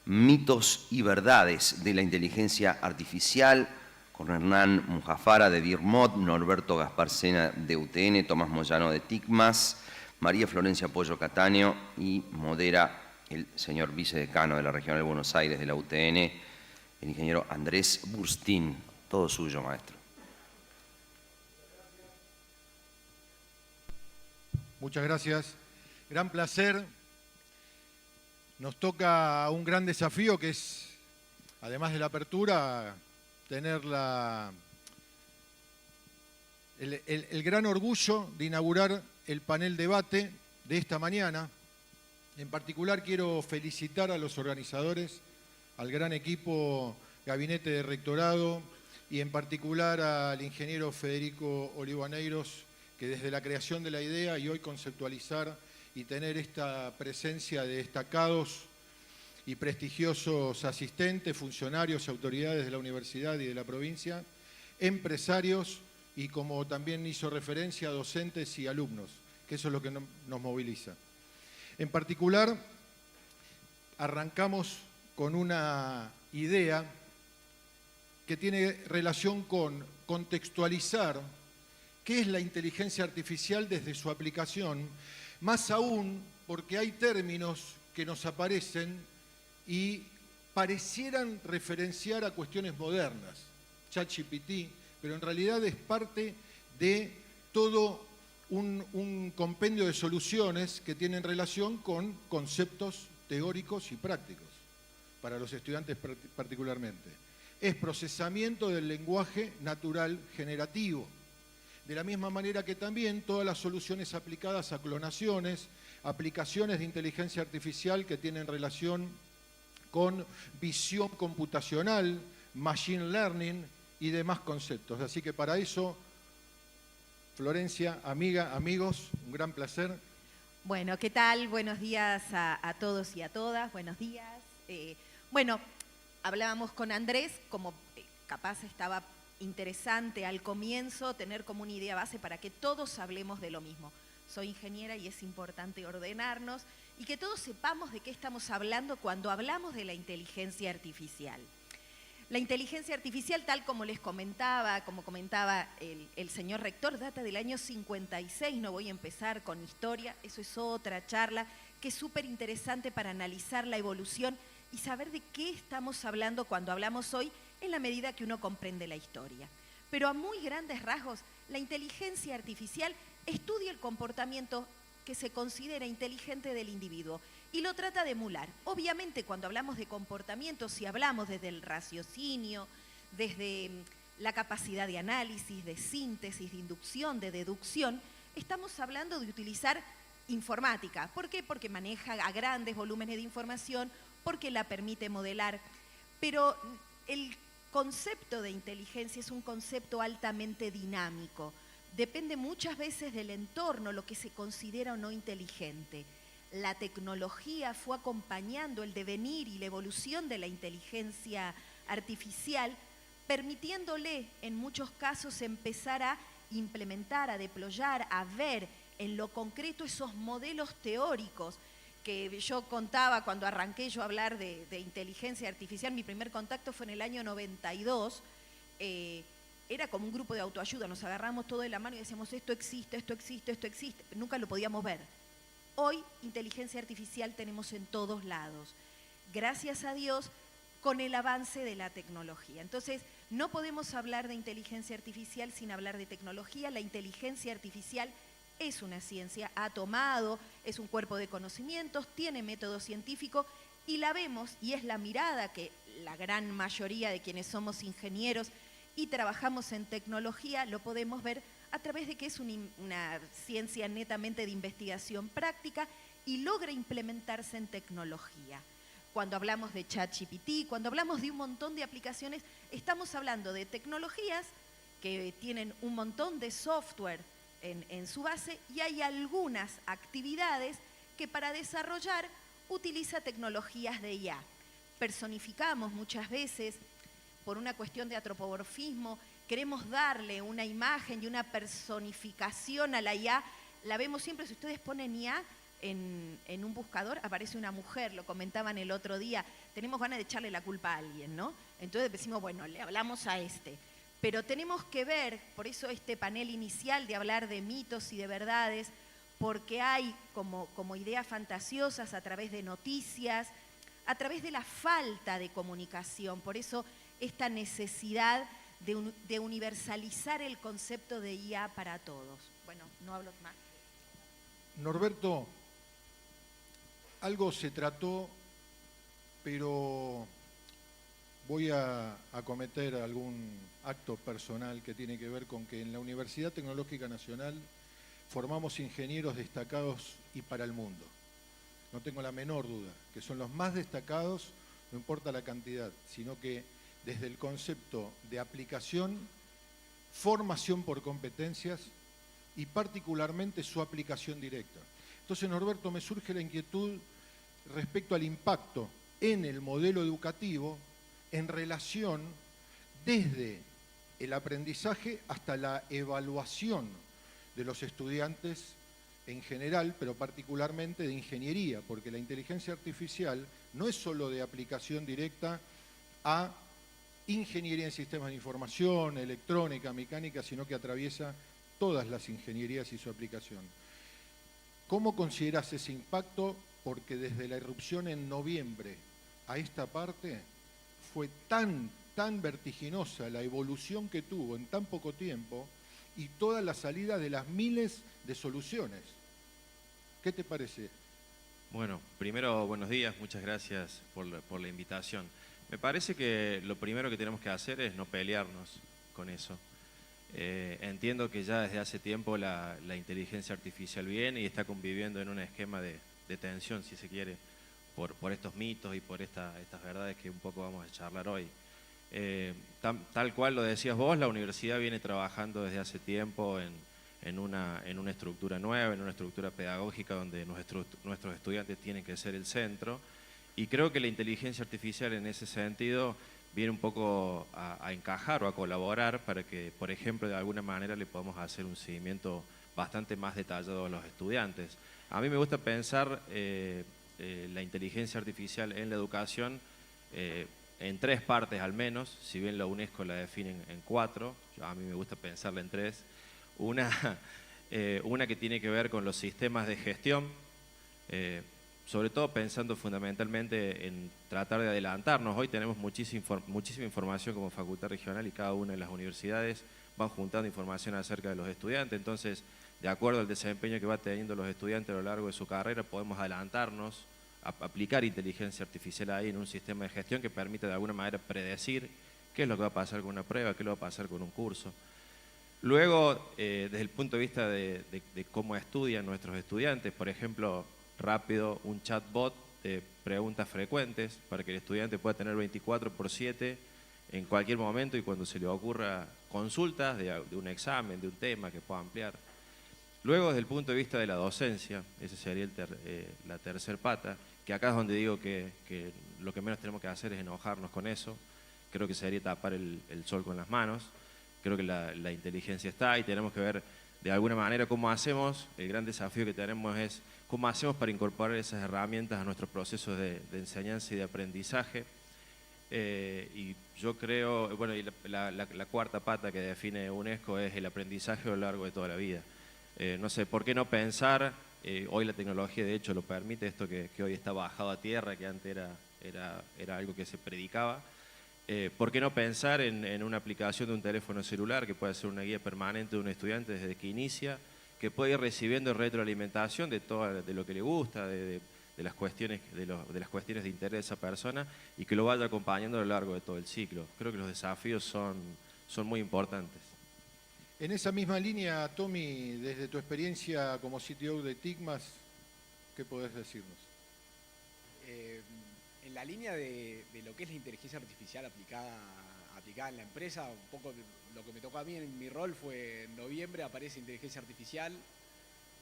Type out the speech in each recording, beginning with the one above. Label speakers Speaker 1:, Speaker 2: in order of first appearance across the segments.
Speaker 1: Mitos y verdades de la inteligencia artificial, con Hernán Mujafara de DIRMOD, Norberto Gaspar Sena de UTN, Tomás Moyano de TICMAS, María Florencia Pollo Catáneo y modera el señor vicedecano de la Regional de Buenos Aires de la UTN, el ingeniero Andrés Burstín. Todo suyo, maestro.
Speaker 2: Muchas gracias. Gran placer. Nos toca un gran desafío que es, además de la apertura, tener el gran orgullo de inaugurar el panel debate de esta mañana. En particular quiero felicitar a los organizadores, al gran equipo Gabinete de Rectorado y en particular al ingeniero Federico Olivaneiros, que desde la creación de la idea y hoy conceptualizar y tener esta presencia de destacados y prestigiosos asistentes, funcionarios y autoridades de la universidad y de la provincia, empresarios y, como también hizo referencia, docentes y alumnos, que eso es lo que nos moviliza. En particular, arrancamos con una idea que tiene relación con contextualizar qué es la inteligencia artificial desde su aplicación, más aún porque hay términos que nos aparecen y parecieran referenciar a cuestiones modernas, ChatGPT, pero en realidad es parte de todo un compendio de soluciones que tienen relación con conceptos teóricos y prácticos, para los estudiantes particularmente. Es procesamiento del lenguaje natural generativo. De la misma manera que también todas las soluciones aplicadas a clonaciones, aplicaciones de inteligencia artificial que tienen relación con visión computacional, machine learning y demás conceptos. Así que para eso, Florencia, amiga, amigos, un gran placer.
Speaker 3: Bueno, ¿qué tal? Buenos días a todos y a todas. Buenos días. Bueno, hablábamos con Andrés, como capaz estaba interesante al comienzo tener como una idea base para que todos hablemos de lo mismo. Soy ingeniera y es importante ordenarnos y que todos sepamos de qué estamos hablando cuando hablamos de la inteligencia artificial. La inteligencia artificial, tal como les comentaba, como comentaba el señor rector, data del año 56, no voy a empezar con historia, eso es otra charla, que es súper interesante para analizar la evolución y saber de qué estamos hablando cuando hablamos hoy, en la medida que uno comprende la historia. Pero a muy grandes rasgos, la inteligencia artificial estudia el comportamiento que se considera inteligente del individuo y lo trata de emular. Obviamente, cuando hablamos de comportamiento, si hablamos desde el raciocinio, desde la capacidad de análisis, de síntesis, de inducción, de deducción, estamos hablando de utilizar informática. ¿Por qué? Porque maneja a grandes volúmenes de información, porque la permite modelar. Pero el concepto de inteligencia es un concepto altamente dinámico. Depende muchas veces del entorno, lo que se considera o no inteligente. La tecnología fue acompañando el devenir y la evolución de la inteligencia artificial, permitiéndole en muchos casos empezar a implementar, a deployar, a ver en lo concreto esos modelos teóricos que yo contaba cuando arranqué yo a hablar de inteligencia artificial. Mi primer contacto fue en el año 92. Era como un grupo de autoayuda, nos agarramos todo de la mano y decíamos esto existe, esto existe, esto existe. Nunca lo podíamos ver. Hoy inteligencia artificial tenemos en todos lados. Gracias a Dios, con el avance de la tecnología. Entonces, no podemos hablar de inteligencia artificial sin hablar de tecnología. La inteligencia artificial es una ciencia, ha tomado, es un cuerpo de conocimientos, tiene método científico y la vemos, y es la mirada que la gran mayoría de quienes somos ingenieros y trabajamos en tecnología, lo podemos ver a través de que es una ciencia netamente de investigación práctica y logra implementarse en tecnología. Cuando hablamos de ChatGPT, cuando hablamos de un montón de aplicaciones, estamos hablando de tecnologías que tienen un montón de software en su base y hay algunas actividades que para desarrollar utiliza tecnologías de IA. Personificamos muchas veces, por una cuestión de antropomorfismo, queremos darle una imagen y una personificación a la IA. La vemos siempre, si ustedes ponen IA, en un buscador, aparece una mujer, lo comentaban el otro día, tenemos ganas de echarle la culpa a alguien, ¿no? Entonces decimos, bueno, le hablamos a este. Pero tenemos que ver, por eso este panel inicial de hablar de mitos y de verdades, porque hay como ideas fantasiosas a través de noticias, a través de la falta de comunicación, por eso esta necesidad de universalizar el concepto de IA para todos. Bueno, no hablo más.
Speaker 2: Norberto, algo se trató, pero voy a cometer algún acto personal que tiene que ver con que en la Universidad Tecnológica Nacional formamos ingenieros destacados y para el mundo. No tengo la menor duda, que son los más destacados, no importa la cantidad, sino que desde el concepto de aplicación, formación por competencias y particularmente su aplicación directa. Entonces, Norberto, me surge la inquietud respecto al impacto en el modelo educativo en relación desde el aprendizaje hasta la evaluación de los estudiantes en general, pero particularmente de ingeniería, porque la inteligencia artificial no es solo de aplicación directa a ingeniería en sistemas de información, electrónica, mecánica, sino que atraviesa todas las ingenierías y su aplicación. ¿Cómo consideras ese impacto? Porque desde la irrupción en noviembre a esta parte fue tan vertiginosa la evolución que tuvo en tan poco tiempo y toda la salida de las miles de soluciones. ¿Qué te parece?
Speaker 4: Bueno, primero, buenos días, muchas gracias por la invitación. Me parece que lo primero que tenemos que hacer es no pelearnos con eso. Entiendo que ya desde hace tiempo la inteligencia artificial viene y está conviviendo en un esquema de tensión, si se quiere, por estos mitos y por estas verdades que un poco vamos a charlar hoy. Tal cual lo decías vos, la universidad viene trabajando desde hace tiempo en una estructura nueva, en una estructura pedagógica donde nuestros estudiantes tienen que ser el centro. Y creo que la inteligencia artificial en ese sentido viene un poco a encajar o a colaborar para que, por ejemplo, de alguna manera le podamos hacer un seguimiento bastante más detallado a los estudiantes. A mí me gusta pensar la inteligencia artificial en la educación en 3 partes al menos, si bien la UNESCO la define en 4, a mí me gusta pensarla en 3. Una que tiene que ver con los sistemas de gestión, sobre todo pensando fundamentalmente en tratar de adelantarnos. Hoy tenemos muchísima información como facultad regional y cada una de las universidades van juntando información acerca de los estudiantes, entonces de acuerdo al desempeño que va teniendo los estudiantes a lo largo de su carrera podemos adelantarnos, aplicar inteligencia artificial ahí en un sistema de gestión que permita de alguna manera predecir qué es lo que va a pasar con una prueba, qué es lo que va a pasar con un curso. Luego, desde el punto de vista de cómo estudian nuestros estudiantes, por ejemplo, rápido, un chatbot de preguntas frecuentes para que el estudiante pueda tener 24/7 en cualquier momento y cuando se le ocurra consultas de un examen, de un tema que pueda ampliar. Luego, desde el punto de vista de la docencia, esa sería la tercer pata, que acá es donde digo que lo que menos tenemos que hacer es enojarnos con eso. Creo que sería tapar el sol con las manos. Creo que la inteligencia está y tenemos que ver de alguna manera cómo hacemos. El gran desafío que tenemos es cómo hacemos para incorporar esas herramientas a nuestros procesos de enseñanza y de aprendizaje. Y yo creo, bueno, y la cuarta pata que define UNESCO es el aprendizaje a lo largo de toda la vida. No sé, ¿por qué no pensar? Hoy la tecnología de hecho lo permite, esto que hoy está bajado a tierra, que antes era algo que se predicaba. ¿Por qué no pensar en una aplicación de un teléfono celular que pueda ser una guía permanente de un estudiante desde que inicia, que puede ir recibiendo retroalimentación de lo que le gusta, de las cuestiones de interés de esa persona y que lo vaya acompañando a lo largo de todo el ciclo? Creo que los desafíos son muy importantes.
Speaker 2: En esa misma línea, Tommy, desde tu experiencia como CTO de TICMAS, ¿qué podés decirnos?
Speaker 5: En la línea de lo que es la inteligencia artificial aplicada en la empresa, un poco lo que me tocó a mí en mi rol fue en noviembre aparece inteligencia artificial,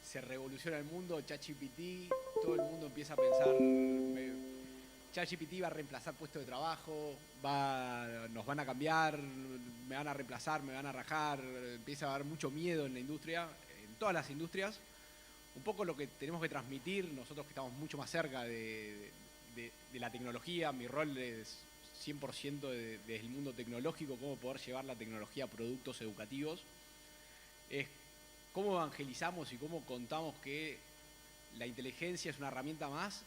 Speaker 5: se revoluciona el mundo, ChatGPT, todo el mundo empieza a pensar, ChatGPT va a reemplazar puestos de trabajo, nos van a cambiar, me van a reemplazar, me van a rajar, empieza a haber mucho miedo en la industria, en todas las industrias, un poco lo que tenemos que transmitir, nosotros que estamos mucho más cerca de la tecnología, mi rol es 100% desde el mundo tecnológico, cómo poder llevar la tecnología a productos educativos, es cómo evangelizamos y cómo contamos que la inteligencia es una herramienta más.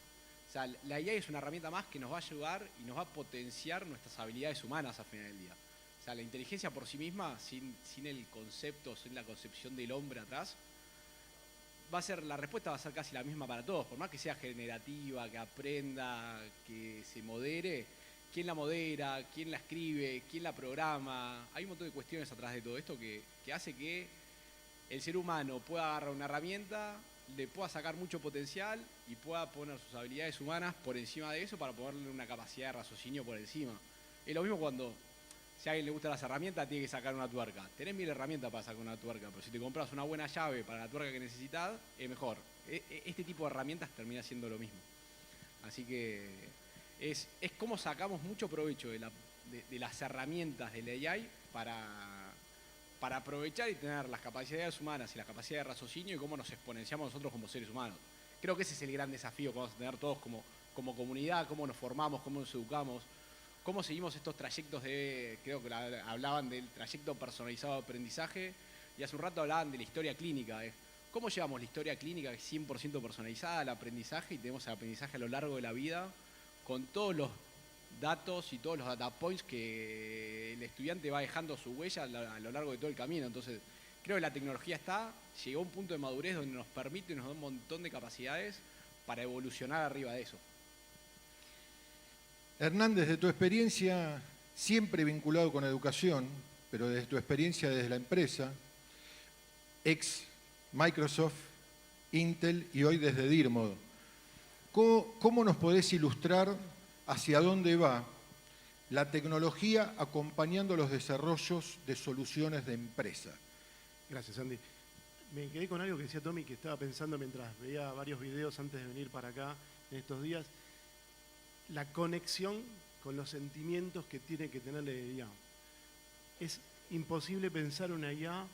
Speaker 5: O sea, la IA es una herramienta más que nos va a ayudar y nos va a potenciar nuestras habilidades humanas al final del día. O sea, la inteligencia por sí misma, sin el concepto, sin la concepción del hombre atrás, la respuesta va a ser casi la misma para todos. Por más que sea generativa, que aprenda, que se modere, ¿quién la modera? ¿Quién la escribe? ¿Quién la programa? Hay un montón de cuestiones atrás de todo esto que hace que el ser humano pueda agarrar una herramienta, le pueda sacar mucho potencial y pueda poner sus habilidades humanas por encima de eso para ponerle una capacidad de raciocinio por encima. Es lo mismo cuando, si a alguien le gustan las herramientas, tiene que sacar una tuerca. Tenés 1000 herramientas para sacar una tuerca, pero si te compras una buena llave para la tuerca que necesitas, es mejor. Este tipo de herramientas termina siendo lo mismo. Así que es como sacamos mucho provecho de las herramientas de la AI para aprovechar y tener las capacidades humanas y las capacidades de raciocinio y cómo nos exponenciamos nosotros como seres humanos. Creo que ese es el gran desafío que vamos a tener todos como comunidad, cómo nos formamos, cómo nos educamos, cómo seguimos estos trayectos creo que hablaban del trayecto personalizado de aprendizaje y hace un rato hablaban de la historia clínica. ¿Cómo llevamos la historia clínica que es 100% personalizada al aprendizaje y tenemos el aprendizaje a lo largo de la vida con todos los datos y todos los data points que el estudiante va dejando su huella a lo largo de todo el camino? Entonces, creo que la tecnología llegó a un punto de madurez donde nos permite y nos da un montón de capacidades para evolucionar arriba de eso.
Speaker 2: Hernán, desde tu experiencia, siempre vinculado con educación, pero desde tu experiencia desde la empresa, ex Microsoft, Intel y hoy desde DIRMOD, ¿cómo nos podés ilustrar hacia dónde va la tecnología acompañando los desarrollos de soluciones de empresa?
Speaker 6: Gracias, Andy. Me quedé con algo que decía Tommy, que estaba pensando mientras veía varios videos antes de venir para acá en estos días. La conexión con los sentimientos que tiene que tener la IA. Es imposible pensar una IA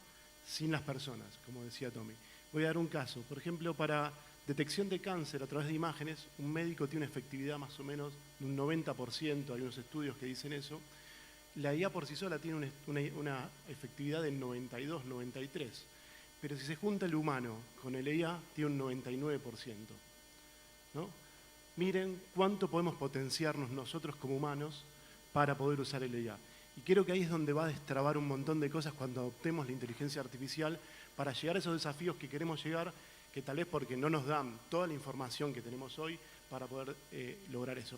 Speaker 6: sin las personas, como decía Tommy. Voy a dar un caso. Por ejemplo, para detección de cáncer a través de imágenes, un médico tiene una efectividad más o menos de un 90%, hay unos estudios que dicen eso. La IA por sí sola tiene una efectividad del 92, 93. Pero si se junta el humano con el IA, tiene un 99%. ¿No? Miren cuánto podemos potenciarnos nosotros como humanos para poder usar el IA. Y creo que ahí es donde va a destrabar un montón de cosas cuando adoptemos la inteligencia artificial para llegar a esos desafíos que queremos llegar, que tal vez porque no nos dan toda la información que tenemos hoy para poder lograr eso.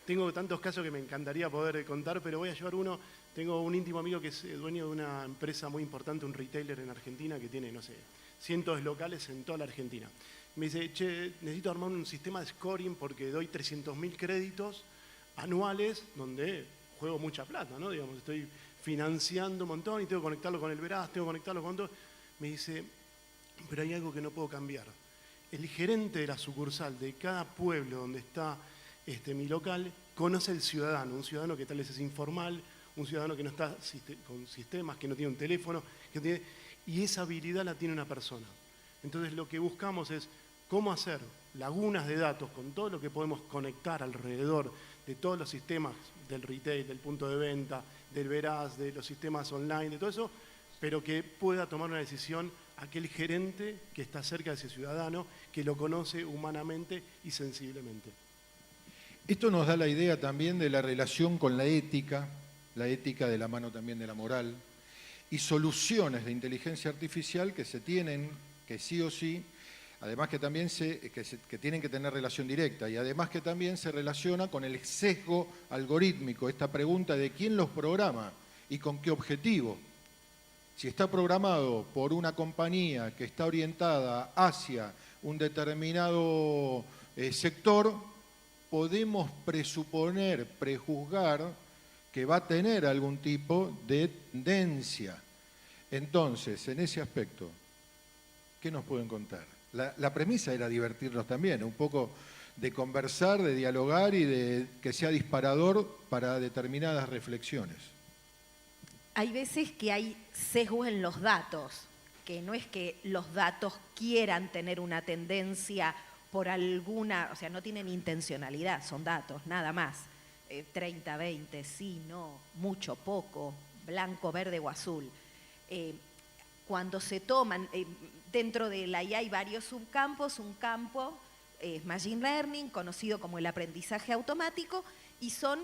Speaker 6: Tengo tantos casos que me encantaría poder contar, pero voy a llevar uno. Tengo un íntimo amigo que es dueño de una empresa muy importante, un retailer en Argentina que tiene, no sé, cientos de locales en toda la Argentina. Me dice, che, necesito armar un sistema de scoring porque doy 300.000 créditos anuales donde juego mucha plata, ¿no? Digamos, estoy financiando un montón y tengo que conectarlo con el Veraz, tengo que conectarlo con todo. Me dice, pero hay algo que no puedo cambiar. El gerente de la sucursal de cada pueblo donde está mi local conoce al ciudadano, un ciudadano que tal vez es informal, un ciudadano que no está con sistemas, que no tiene un teléfono, y esa habilidad la tiene una persona. Entonces lo que buscamos es cómo hacer lagunas de datos con todo lo que podemos conectar alrededor de todos los sistemas del retail, del punto de venta, del Veraz, de los sistemas online, de todo eso, pero que pueda tomar una decisión aquel gerente que está cerca de ese ciudadano, que lo conoce humanamente y sensiblemente.
Speaker 2: Esto nos da la idea también de la relación con la ética de la mano también de la moral, y soluciones de inteligencia artificial que se tienen, que sí o sí, además que también que tienen que tener relación directa, y además que también se relaciona con el sesgo algorítmico, esta pregunta de quién los programa y con qué objetivo. Si está programado por una compañía que está orientada hacia un determinado sector, podemos presuponer, prejuzgar que va a tener algún tipo de tendencia. Entonces, en ese aspecto, ¿qué nos pueden contar? La premisa era divertirnos también, un poco de conversar, de dialogar y de que sea disparador para determinadas reflexiones.
Speaker 3: Hay veces que hay sesgo en los datos. que no es que los datos quieran tener una tendencia por alguna, o sea, no tienen intencionalidad, son datos, nada más. 30, 20, sí, no, mucho, poco, blanco, verde o azul. Cuando se toman, dentro de la IA hay varios subcampos, un campo es Machine Learning, conocido como el aprendizaje automático, y son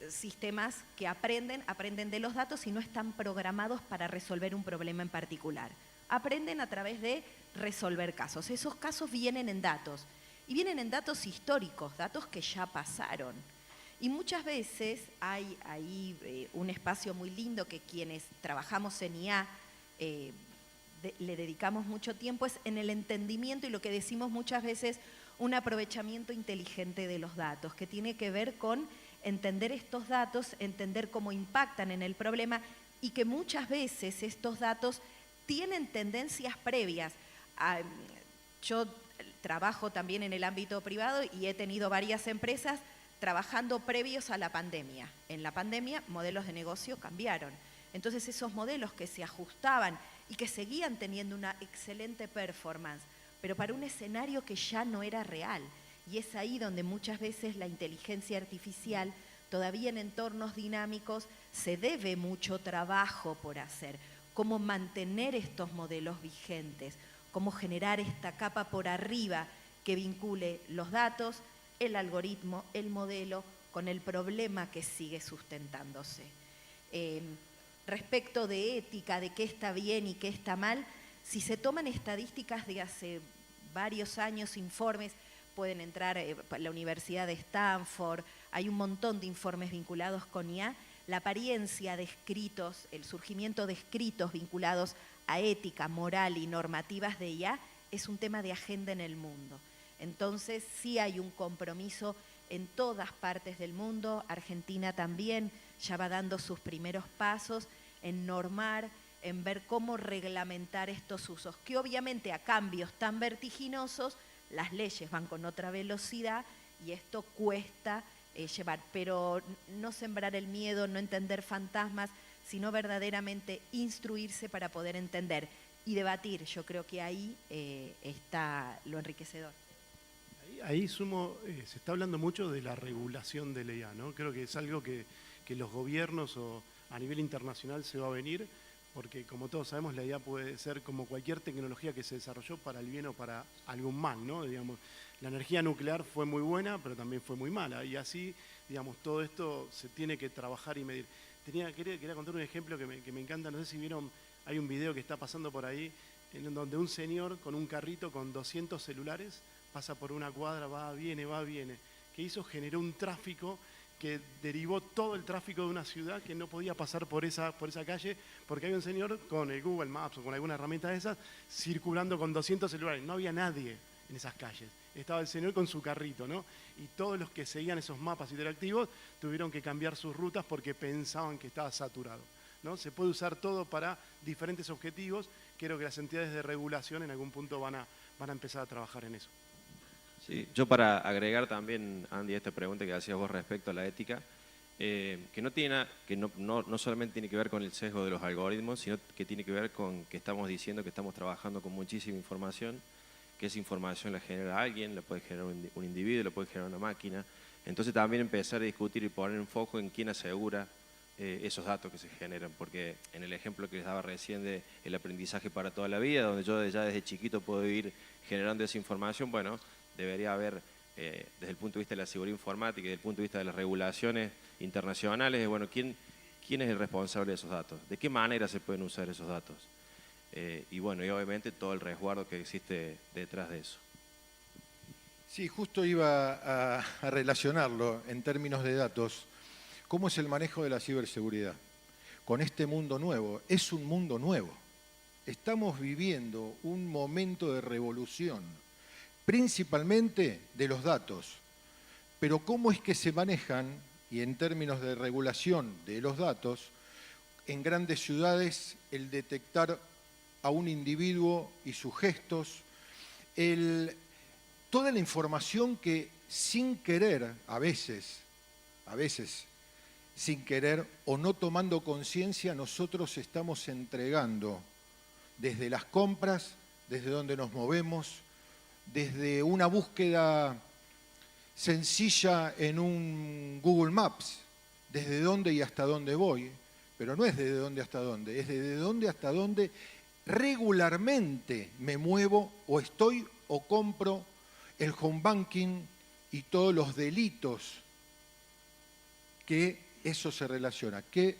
Speaker 3: sistemas que aprenden de los datos y no están programados para resolver un problema en particular. Aprenden a través de resolver casos. Esos casos vienen en datos, y vienen en datos históricos, datos que ya pasaron. Y muchas veces hay ahí un espacio muy lindo que quienes trabajamos en IA le dedicamos mucho tiempo, es en el entendimiento y lo que decimos muchas veces, un aprovechamiento inteligente de los datos, que tiene que ver con entender estos datos, entender cómo impactan en el problema y que muchas veces estos datos tienen tendencias previas. Yo trabajo también en el ámbito privado y he tenido varias empresas trabajando previos a la pandemia. En la pandemia, modelos de negocio cambiaron. Entonces, esos modelos que se ajustaban y que seguían teniendo una excelente performance, pero para un escenario que ya no era real. Y es ahí donde muchas veces la inteligencia artificial, todavía en entornos dinámicos, se debe mucho trabajo por hacer. Cómo mantener estos modelos vigentes, cómo generar esta capa por arriba que vincule los datos, el algoritmo, el modelo, con el problema que sigue sustentándose. Respecto de ética, de qué está bien y qué está mal, si se toman estadísticas de hace varios años, informes, pueden entrar la Universidad de Stanford, hay un montón de informes vinculados con IA, la apariencia de escritos, el surgimiento de escritos vinculados a ética, moral y normativas de IA es un tema de agenda en el mundo. Entonces sí hay un compromiso en todas partes del mundo, Argentina también ya va dando sus primeros pasos en normar, en ver cómo reglamentar estos usos, que obviamente a cambios tan vertiginosos las leyes van con otra velocidad y esto cuesta llevar, pero no sembrar el miedo, no entender fantasmas, sino verdaderamente instruirse para poder entender y debatir. Yo creo que ahí está lo enriquecedor.
Speaker 6: Ahí sumo, se está hablando mucho de la regulación de la IA, ¿no? Creo que es algo que los gobiernos o a nivel internacional se va a venir, porque como todos sabemos la IA puede ser como cualquier tecnología que se desarrolló para el bien o para algún mal, ¿no? Digamos, la energía nuclear fue muy buena, pero también fue muy mala, y así, digamos, todo esto se tiene que trabajar y medir. Quería contar un ejemplo que me encanta, no sé si vieron, hay un video que está pasando por ahí, en donde un señor con un carrito con 200 celulares pasa por una cuadra, va, viene. ¿Qué hizo? Generó un tráfico que derivó todo el tráfico de una ciudad que no podía pasar por esa calle porque había un señor con el Google Maps o con alguna herramienta de esas circulando con 200 celulares. No había nadie en esas calles. Estaba el señor con su carrito, ¿no? Y todos los que seguían esos mapas interactivos tuvieron que cambiar sus rutas porque pensaban que estaba saturado, ¿no? Se puede usar todo para diferentes objetivos. Creo que las entidades de regulación en algún punto van a empezar a trabajar en eso.
Speaker 4: Sí, yo para agregar también, Andy, a esta pregunta que hacías vos respecto a la ética, que no solamente tiene que ver con el sesgo de los algoritmos, sino que tiene que ver con que estamos diciendo que estamos trabajando con muchísima información, que esa información la genera alguien, la puede generar un individuo, la puede generar una máquina. Entonces también empezar a discutir y poner en foco en quién asegura esos datos que se generan, porque en el ejemplo que les daba recién de el aprendizaje para toda la vida, donde yo ya desde chiquito puedo ir generando esa información, bueno, debería haber, desde el punto de vista de la seguridad informática y desde el punto de vista de las regulaciones internacionales, bueno, ¿quién es el responsable de esos datos? ¿De qué manera se pueden usar esos datos? Y bueno, y obviamente todo el resguardo que existe detrás de eso.
Speaker 2: Sí, justo iba a relacionarlo en términos de datos. ¿Cómo es el manejo de la ciberseguridad? Con este mundo nuevo. Es un mundo nuevo. Estamos viviendo un momento de revolución, principalmente de los datos. Pero ¿cómo es que se manejan, y en términos de regulación de los datos, en grandes ciudades el detectar a un individuo y sus gestos, toda la información que sin querer, a veces, sin querer o no tomando conciencia, nosotros estamos entregando desde las compras, desde donde nos movemos, desde una búsqueda sencilla en un Google Maps, desde dónde y hasta dónde voy, pero no es desde dónde hasta dónde, es desde dónde hasta dónde regularmente me muevo o estoy o compro el home banking y todos los delitos que eso se relaciona. ¿Qué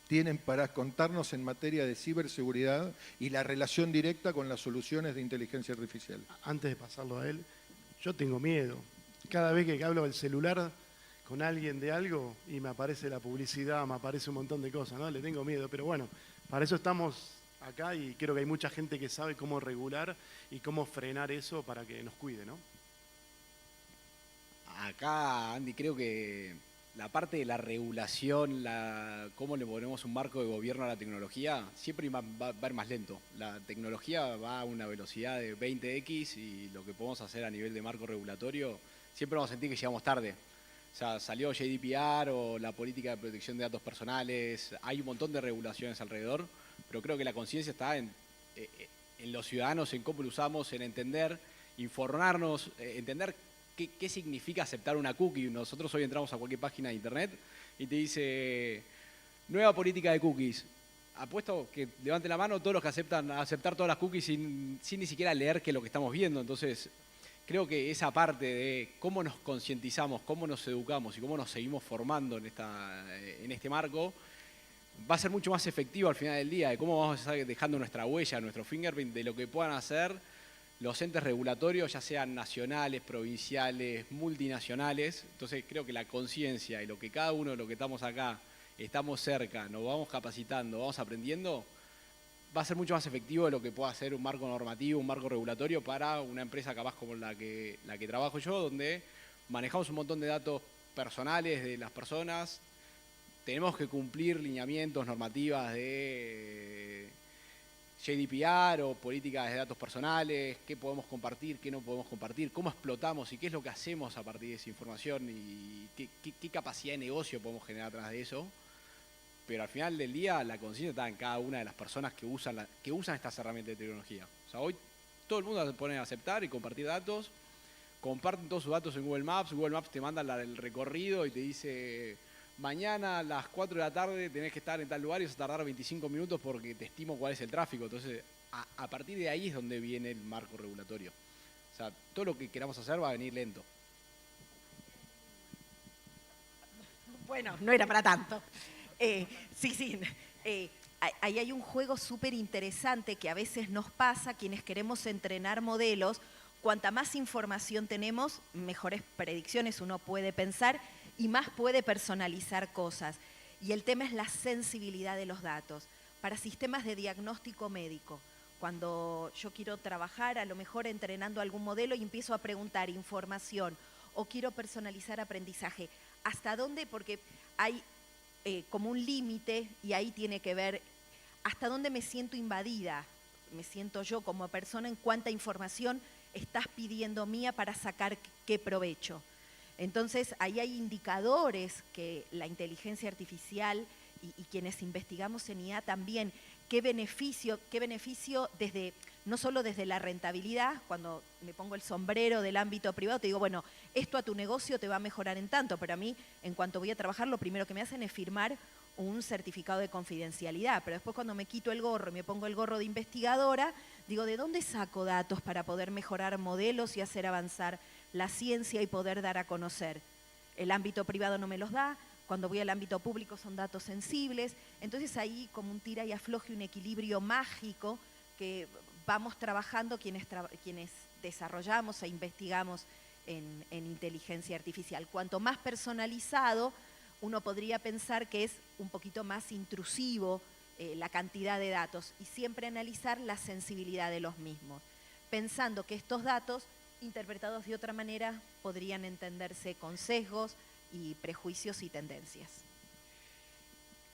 Speaker 2: tienen para contarnos en materia de ciberseguridad y la relación directa con las soluciones de inteligencia artificial?
Speaker 6: Antes de pasarlo a él, yo tengo miedo. Cada vez que hablo del celular con alguien de algo y me aparece la publicidad, me aparece un montón de cosas, ¿no? Le tengo miedo, pero bueno, para eso estamos acá y creo que hay mucha gente que sabe cómo regular y cómo frenar eso para que nos cuide, ¿no?
Speaker 5: Acá, Andy, creo que la parte de la regulación, cómo le ponemos un marco de gobierno a la tecnología, siempre va a ir más lento. La tecnología va a una velocidad de 20x y lo que podemos hacer a nivel de marco regulatorio, siempre vamos a sentir que llegamos tarde. O sea, salió GDPR o la política de protección de datos personales, hay un montón de regulaciones alrededor, pero creo que la conciencia está en los ciudadanos, en cómo lo usamos, en entender, informarnos, entender qué significa aceptar una cookie. Nosotros hoy entramos a cualquier página de internet y te dice, nueva política de cookies. Apuesto que levanten la mano todos los que aceptar todas las cookies sin ni siquiera leer qué es lo que estamos viendo. Entonces, creo que esa parte de cómo nos concientizamos, cómo nos educamos y cómo nos seguimos formando en este marco, va a ser mucho más efectivo al final del día, de cómo vamos a estar dejando nuestra huella, nuestro fingerprint, de lo que puedan hacer los entes regulatorios, ya sean nacionales, provinciales, multinacionales. Entonces creo que la conciencia y lo que cada uno de los que estamos acá, estamos cerca, nos vamos capacitando, vamos aprendiendo, va a ser mucho más efectivo de lo que pueda ser un marco normativo, un marco regulatorio para una empresa capaz como la que trabajo yo, donde manejamos un montón de datos personales de las personas, tenemos que cumplir lineamientos, normativas de GDPR o políticas de datos personales, qué podemos compartir, qué no podemos compartir, cómo explotamos y qué es lo que hacemos a partir de esa información y qué capacidad de negocio podemos generar atrás de eso. Pero al final del día la conciencia está en cada una de las personas que usan estas herramientas de tecnología. O sea, hoy todo el mundo se pone a aceptar y compartir datos, comparten todos sus datos en Google Maps te manda el recorrido y te dice, mañana a las 4 de la tarde tenés que estar en tal lugar y vas a tardar 25 minutos porque te estimo cuál es el tráfico. Entonces, a partir de ahí es donde viene el marco regulatorio. O sea, todo lo que queramos hacer va a venir lento.
Speaker 3: Bueno, no era para tanto. Sí. Ahí hay un juego súper interesante que a veces nos pasa, quienes queremos entrenar modelos, cuanta más información tenemos, mejores predicciones uno puede pensar y más puede personalizar cosas. Y el tema es la sensibilidad de los datos. Para sistemas de diagnóstico médico, cuando yo quiero trabajar a lo mejor entrenando algún modelo y empiezo a preguntar información o quiero personalizar aprendizaje, ¿hasta dónde? Porque hay como un límite y ahí tiene que ver hasta dónde me siento invadida, me siento yo como persona en cuánta información estás pidiendo mía para sacar qué provecho. Entonces, ahí hay indicadores que la inteligencia artificial y quienes investigamos en IA también, qué beneficio desde, no solo desde la rentabilidad, cuando me pongo el sombrero del ámbito privado, te digo, bueno, esto a tu negocio te va a mejorar en tanto, pero a mí, en cuanto voy a trabajar, lo primero que me hacen es firmar un certificado de confidencialidad, pero después cuando me quito el gorro y me pongo el gorro de investigadora, digo, ¿de dónde saco datos para poder mejorar modelos y hacer avanzar la ciencia y poder dar a conocer? El ámbito privado no me los da, cuando voy al ámbito público son datos sensibles, entonces ahí como un tira y afloje, un equilibrio mágico que vamos trabajando quienes desarrollamos e investigamos en inteligencia artificial. Cuanto más personalizado, uno podría pensar que es un poquito más intrusivo la cantidad de datos y siempre analizar la sensibilidad de los mismos, pensando que estos datos interpretados de otra manera podrían entenderse con sesgos y prejuicios y tendencias.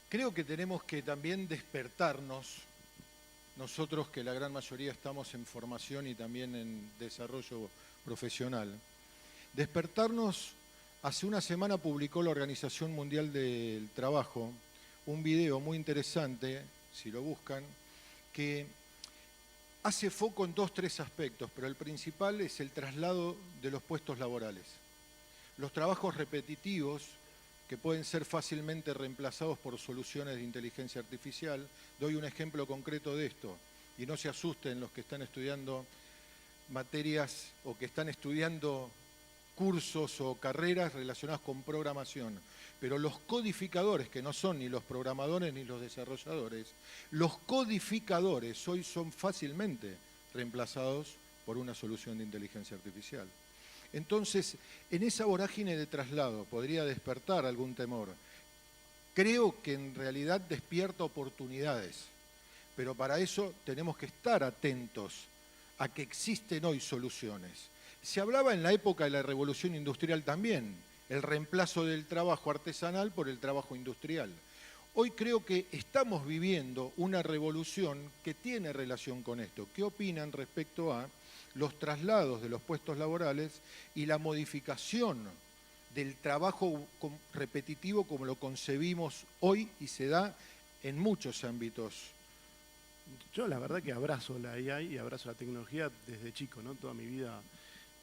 Speaker 2: Creo que tenemos que también despertarnos, nosotros que la gran mayoría estamos en formación y también en desarrollo profesional, despertarnos. Hace una semana publicó la Organización Mundial del Trabajo un video muy interesante, si lo buscan, que hace foco en 2 o 3 aspectos, pero el principal es el traslado de los puestos laborales. Los trabajos repetitivos, que pueden ser fácilmente reemplazados por soluciones de inteligencia artificial. Doy un ejemplo concreto de esto, y no se asusten los que están estudiando materias o que están estudiando cursos o carreras relacionadas con programación. Pero los codificadores, que no son ni los programadores ni los desarrolladores, los codificadores hoy son fácilmente reemplazados por una solución de inteligencia artificial. Entonces, en esa vorágine de traslado podría despertar algún temor. Creo que en realidad despierta oportunidades, pero para eso tenemos que estar atentos a que existen hoy soluciones. Se hablaba en la época de la Revolución Industrial también, el reemplazo del trabajo artesanal por el trabajo industrial. Hoy creo que estamos viviendo una revolución que tiene relación con esto. ¿Qué opinan respecto a los traslados de los puestos laborales y la modificación del trabajo repetitivo como lo concebimos hoy y se da en muchos ámbitos?
Speaker 6: Yo la verdad que abrazo la AI y abrazo la tecnología desde chico, ¿no? Toda mi vida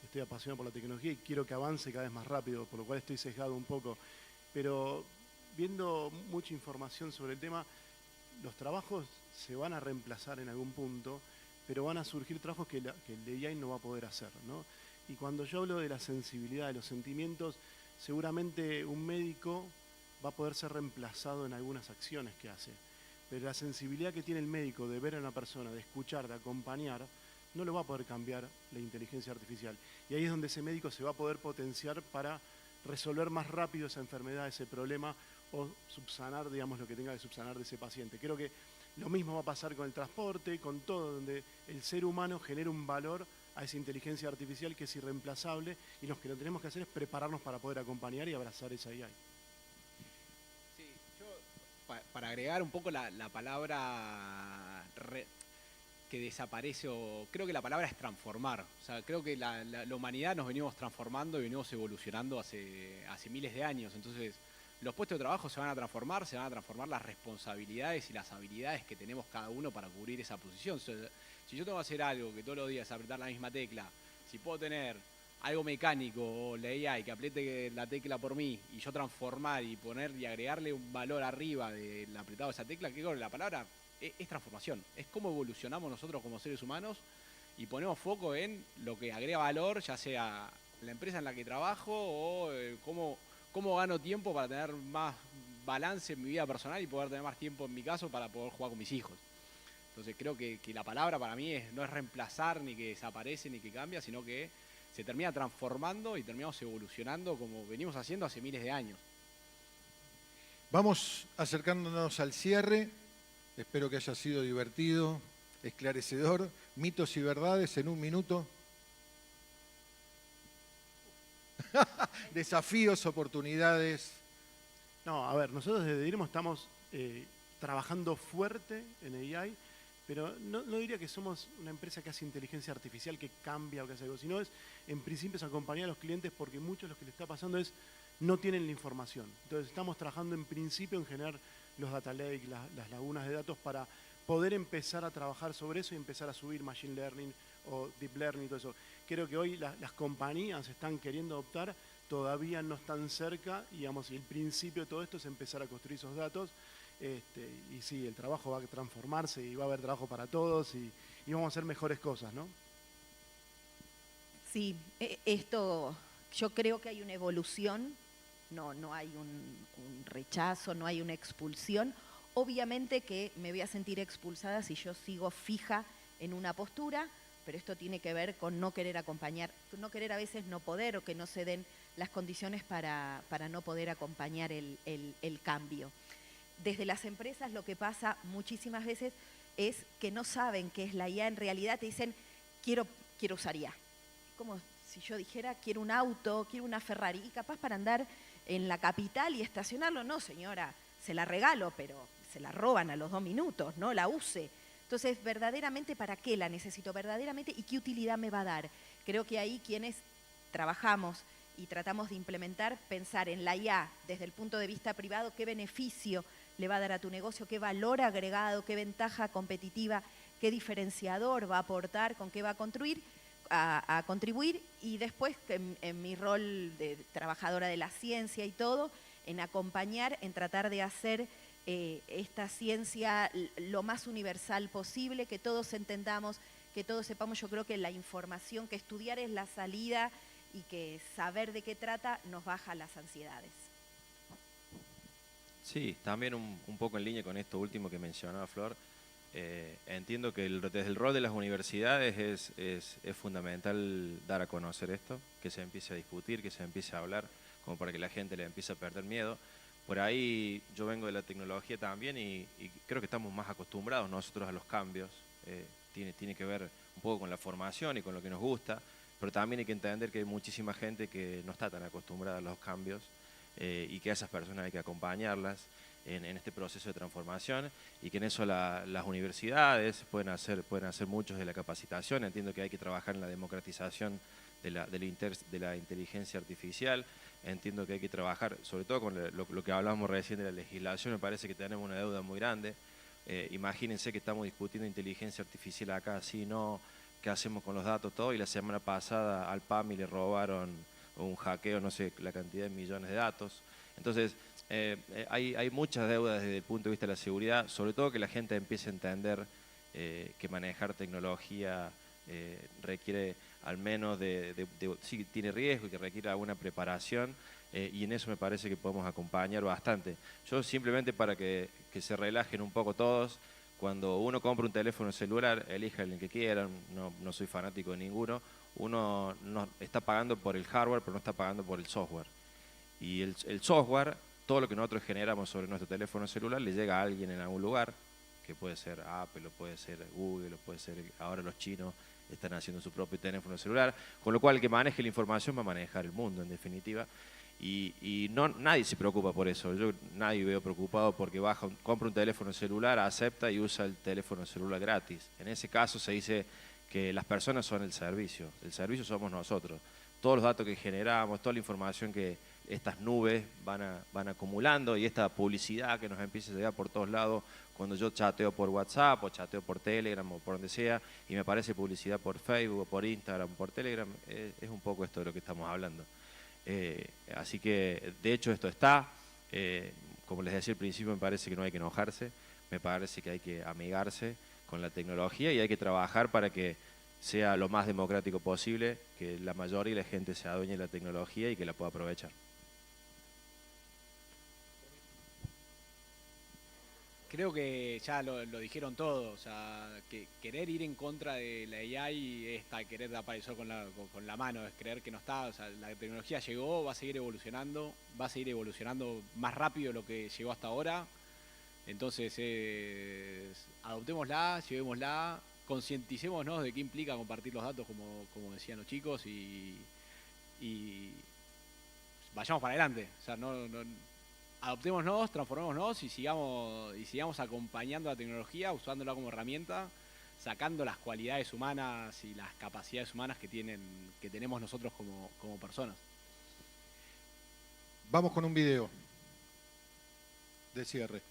Speaker 6: estoy apasionado por la tecnología y quiero que avance cada vez más rápido, por lo cual estoy sesgado un poco. Pero viendo mucha información sobre el tema, los trabajos se van a reemplazar en algún punto, pero van a surgir trabajos que el de AI no va a poder hacer, ¿no? Y cuando yo hablo de la sensibilidad, de los sentimientos, seguramente un médico va a poder ser reemplazado en algunas acciones que hace. Pero la sensibilidad que tiene el médico de ver a una persona, de escuchar, de acompañar, no lo va a poder cambiar la inteligencia artificial. Y ahí es donde ese médico se va a poder potenciar para resolver más rápido esa enfermedad, ese problema, o subsanar, digamos, lo que tenga que subsanar de ese paciente. Creo que lo mismo va a pasar con el transporte, con todo, donde el ser humano genera un valor a esa inteligencia artificial que es irreemplazable y lo que tenemos que hacer es prepararnos para poder acompañar y abrazar esa AI.
Speaker 5: Sí, yo, para agregar un poco la palabra que desaparece, o creo que la palabra es transformar. O sea, creo que la humanidad nos venimos transformando y venimos evolucionando hace miles de años. Entonces, los puestos de trabajo se van a transformar las responsabilidades y las habilidades que tenemos cada uno para cubrir esa posición. O sea, si yo tengo que hacer algo que todos los días es apretar la misma tecla, si puedo tener algo mecánico o la AI que apriete la tecla por mí y yo transformar y poner y agregarle un valor arriba del apretado de esa tecla, que la palabra es transformación, es cómo evolucionamos nosotros como seres humanos y ponemos foco en lo que agrega valor, ya sea la empresa en la que trabajo o cómo gano tiempo para tener más balance en mi vida personal y poder tener más tiempo en mi caso para poder jugar con mis hijos. Entonces creo que la palabra para mí no es reemplazar, ni que desaparece, ni que cambia, sino que se termina transformando y terminamos evolucionando como venimos haciendo hace miles de años.
Speaker 2: Vamos acercándonos al cierre. Espero que haya sido divertido, esclarecedor. Mitos y verdades en 1 minuto. Desafíos, oportunidades.
Speaker 6: No, a ver, nosotros desde DIRMO estamos trabajando fuerte en AI, pero no diría que somos una empresa que hace inteligencia artificial, que cambia o que hace algo, sino en principio es acompañar a los clientes porque muchos lo que les está pasando es no tienen la información. Entonces estamos trabajando en principio en generar los data lakes, las lagunas de datos para poder empezar a trabajar sobre eso y empezar a subir machine learning o deep learning y todo eso. Creo que hoy las compañías están queriendo adoptar, todavía no están cerca, digamos, y el principio de todo esto es empezar a construir esos datos. Y sí, el trabajo va a transformarse y va a haber trabajo para todos y vamos a hacer mejores cosas, ¿no?
Speaker 3: Sí, esto, yo creo que hay una evolución, no hay un rechazo, no hay una expulsión. Obviamente que me voy a sentir expulsada si yo sigo fija en una postura, pero esto tiene que ver con no querer acompañar, no querer a veces no poder o que no se den las condiciones para no poder acompañar el cambio. Desde las empresas lo que pasa muchísimas veces es que no saben qué es la IA, en realidad te dicen, quiero usar IA. Como si yo dijera, quiero un auto, quiero una Ferrari, y capaz para andar en la capital y estacionarlo, no señora, se la regalo, pero se la roban a los 2 minutos, no la use. Entonces, verdaderamente, ¿para qué la necesito? Verdaderamente, ¿y qué utilidad me va a dar? Creo que ahí quienes trabajamos y tratamos de implementar, pensar en la IA desde el punto de vista privado, qué beneficio le va a dar a tu negocio, qué valor agregado, qué ventaja competitiva qué diferenciador va a aportar, con qué va a contribuir, y después en mi rol de trabajadora de la ciencia y todo, en acompañar, en tratar de hacer esta ciencia lo más universal posible, que todos entendamos, que todos sepamos. Yo creo que la información, que estudiar es la salida y que saber de qué trata nos baja las ansiedades.
Speaker 4: Sí, también un poco en línea con esto último que mencionaba Flor. Entiendo que desde el rol de las universidades es fundamental dar a conocer esto, que se empiece a discutir, que se empiece a hablar, como para que la gente le empiece a perder miedo. Por ahí yo vengo de la tecnología también y creo que estamos más acostumbrados nosotros a los cambios. Tiene que ver un poco con la formación y con lo que nos gusta, pero también hay que entender que hay muchísima gente que no está tan acostumbrada a los cambios y que a esas personas hay que acompañarlas en este proceso de transformación, y que en eso las universidades pueden hacer muchos de la capacitación. Entiendo que hay que trabajar en la democratización de la inteligencia artificial. Entiendo que hay que trabajar sobre todo con lo que hablábamos recién de la legislación. Me parece que tenemos una deuda muy grande. Imagínense que estamos discutiendo inteligencia artificial acá, si no, ¿qué hacemos con los datos? Todo, y la semana pasada al PAMI le robaron un hackeo, no sé, la cantidad de millones de datos. Entonces, hay muchas deudas desde el punto de vista de la seguridad, sobre todo que la gente empiece a entender que manejar tecnología requiere al menos sí, tiene riesgo y que requiere alguna preparación, y en eso me parece que podemos acompañar bastante. Yo simplemente para que se relajen un poco todos, cuando uno compra un teléfono celular, elija el que quieran, no soy fanático de ninguno, uno no está pagando por el hardware, pero no está pagando por el software. Y el software, todo lo que nosotros generamos sobre nuestro teléfono celular, le llega a alguien en algún lugar, que puede ser Apple, o puede ser Google, o puede ser, ahora los chinos están haciendo su propio teléfono celular, con lo cual el que maneje la información va a manejar el mundo, en definitiva. Y nadie se preocupa por eso. Yo nadie veo preocupado porque compra un teléfono celular, acepta y usa el teléfono celular gratis. En ese caso se dice que las personas son el servicio somos nosotros. Todos los datos que generamos, toda la información que estas nubes van acumulando, y esta publicidad que nos empieza a llegar por todos lados, cuando yo chateo por WhatsApp o chateo por Telegram o por donde sea, y me aparece publicidad por Facebook o por Instagram, por Telegram, es un poco esto de lo que estamos hablando. Así que, de hecho, esto está. Como les decía al principio, me parece que no hay que enojarse, me parece que hay que amigarse con la tecnología y hay que trabajar para que sea lo más democrático posible, que la mayoría de la gente se adueñe de la tecnología y que la pueda aprovechar.
Speaker 5: Creo que ya lo dijeron todo, o sea, que querer ir en contra de la AI es querer tapar el sol con la mano, es creer que no está. O sea, la tecnología llegó, va a seguir evolucionando más rápido de lo que llegó hasta ahora. Entonces, adoptémosla, llevémosla, concienticémonos de qué implica compartir los datos, como decían los chicos, y vayamos para adelante. O sea, adoptémonos, transformémonos y sigamos acompañando la tecnología, usándola como herramienta, sacando las cualidades humanas y las capacidades humanas que tenemos nosotros como personas.
Speaker 2: Vamos con un video de cierre.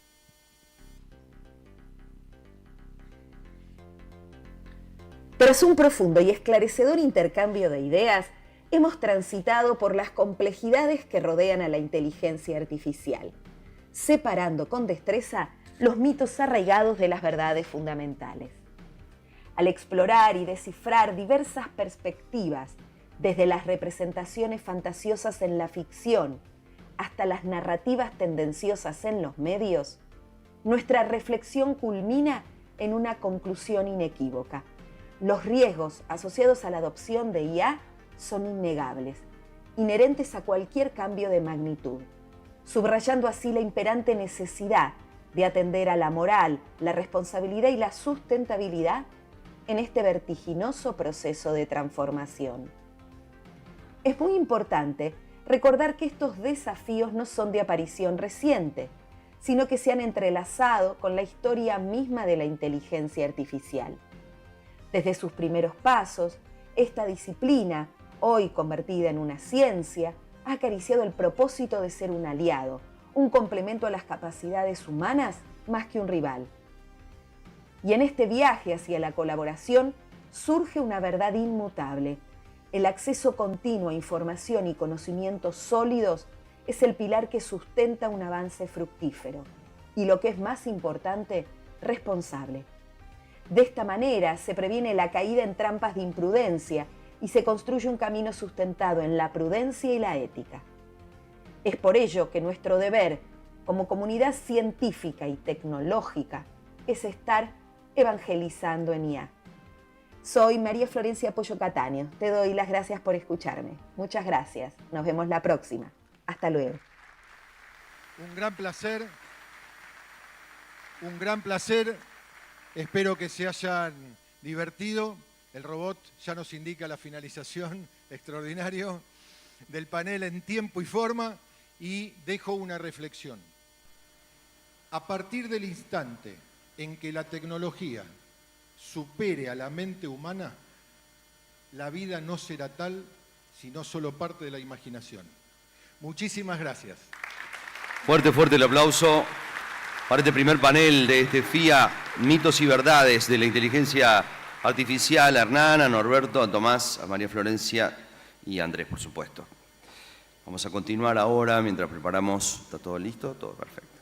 Speaker 7: Tras un profundo y esclarecedor intercambio de ideas, hemos transitado por las complejidades que rodean a la inteligencia artificial, separando con destreza los mitos arraigados de las verdades fundamentales. Al explorar y descifrar diversas perspectivas, desde las representaciones fantasiosas en la ficción hasta las narrativas tendenciosas en los medios, nuestra reflexión culmina en una conclusión inequívoca. Los riesgos asociados a la adopción de IA son innegables, inherentes a cualquier cambio de magnitud, subrayando así la imperante necesidad de atender a la moral, la responsabilidad y la sustentabilidad en este vertiginoso proceso de transformación. Es muy importante recordar que estos desafíos no son de aparición reciente, sino que se han entrelazado con la historia misma de la inteligencia artificial. Desde sus primeros pasos, esta disciplina, hoy convertida en una ciencia, ha acariciado el propósito de ser un aliado, un complemento a las capacidades humanas más que un rival. Y en este viaje hacia la colaboración surge una verdad inmutable. El acceso continuo a información y conocimientos sólidos es el pilar que sustenta un avance fructífero. Y lo que es más importante, responsable. De esta manera se previene la caída en trampas de imprudencia y se construye un camino sustentado en la prudencia y la ética. Es por ello que nuestro deber, como comunidad científica y tecnológica, es estar evangelizando en IA. Soy María Florencia Pollo Cattaneo. Te doy las gracias por escucharme. Muchas gracias. Nos vemos la próxima. Hasta luego.
Speaker 2: Un gran placer. Un gran placer. Espero que se hayan divertido. El robot ya nos indica la finalización, extraordinario, del panel en tiempo y forma, y dejo una reflexión. A partir del instante en que la tecnología supere a la mente humana, la vida no será tal, sino solo parte de la imaginación. Muchísimas gracias.
Speaker 1: Fuerte, fuerte el aplauso para este primer panel de este FIA, mitos y verdades de la inteligencia artificial, a Hernán, a Norberto, a Tomás, a María Florencia y a Andrés, por supuesto. Vamos a continuar ahora mientras preparamos. ¿Está todo listo? Todo perfecto.